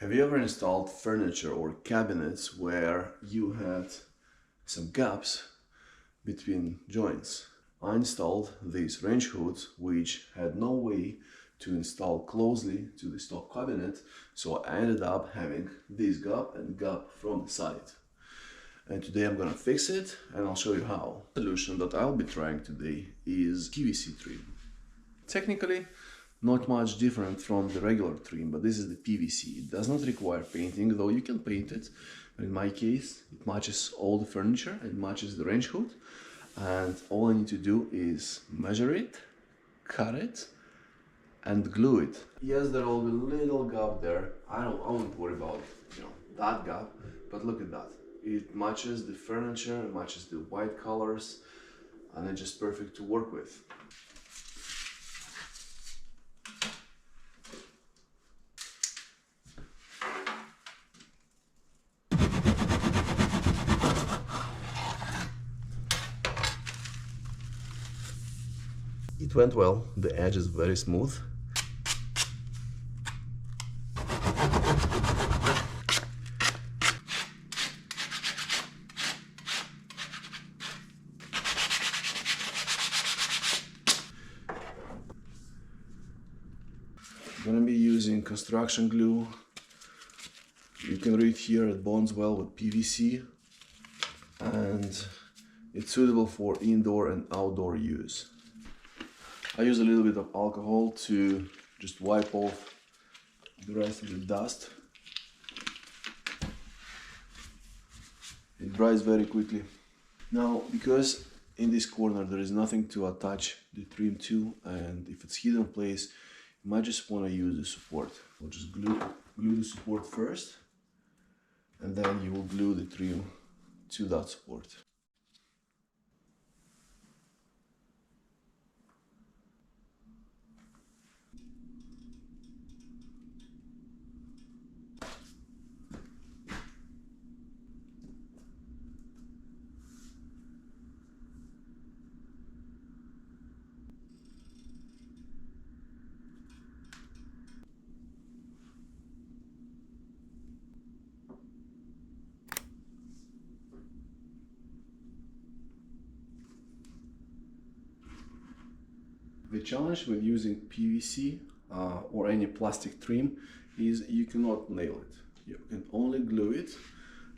Have you ever installed furniture or cabinets where you had some gaps between joints? I installed these range hoods which had no way to install closely to the top cabinet, so I ended up having this gap and gap from the side. And today I'm gonna fix it and I'll show you how. The solution that I'll be trying today is PVC trim. Technically, not much different from the regular trim, but this is the PVC. It does not require painting, though you can paint it. But in my case, it matches all the furniture, it matches the range hood, and all I need to do is measure it, cut it, and glue it. Yes, there will be a little gap there. I won't worry about that gap, but look at that. It matches the furniture, it matches the white colors, and it's just perfect to work with. It went well, the edge is very smooth. I'm gonna be using construction glue. You can read here it bonds well with PVC and it's suitable for indoor and outdoor use. I use a little bit of alcohol to just wipe off the rest of the dust. It dries very quickly. Now, because in this corner there is nothing to attach the trim to, and if it's hidden place, you might just want to use the support. I'll just glue the support first, and then you will glue the trim to that support. The challenge with using PVC or any plastic trim is you cannot nail it. You can only glue it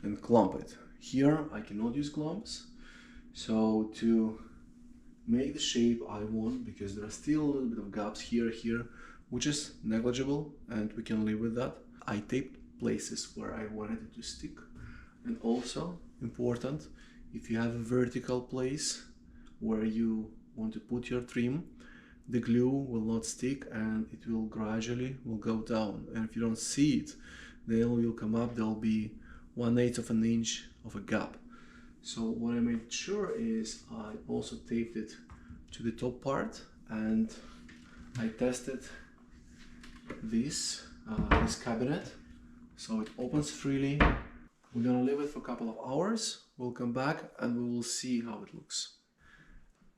and clamp it. Here I cannot use clamps, so to make the shape I want, because there are still a little bit of gaps here, which is negligible and we can live with that, I taped places where I wanted it to stick. And also important, if you have a vertical place where you want to put your trim, the glue will not stick and it will gradually go down, and if you don't see it, then it will come up, there'll be 1/8 of an inch of a gap. So what I made sure is I also taped it to the top part, and I tested this cabinet, so it opens freely. We're gonna leave it for a couple of hours, we'll come back and we will see how it looks.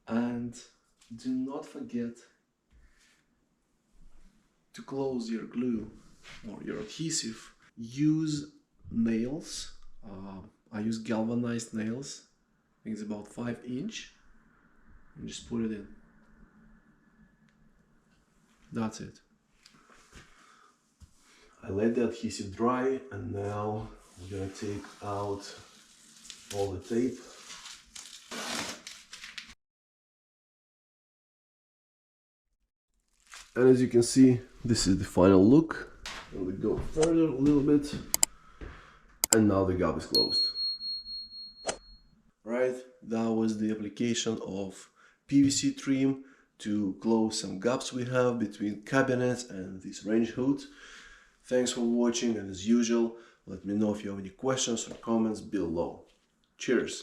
And do not forget to close your glue or your adhesive. Use nails. I use galvanized nails. I think it's about 5" and just put it in. That's it. I let the adhesive dry, and now I'm gonna take out all the tape. And as you can see, this is the final look. And we go further a little bit, and now the gap is closed. Right, that was the application of PVC trim to close some gaps we have between cabinets and this range hood. Thanks for watching, and as usual, let me know if you have any questions or comments below. Cheers!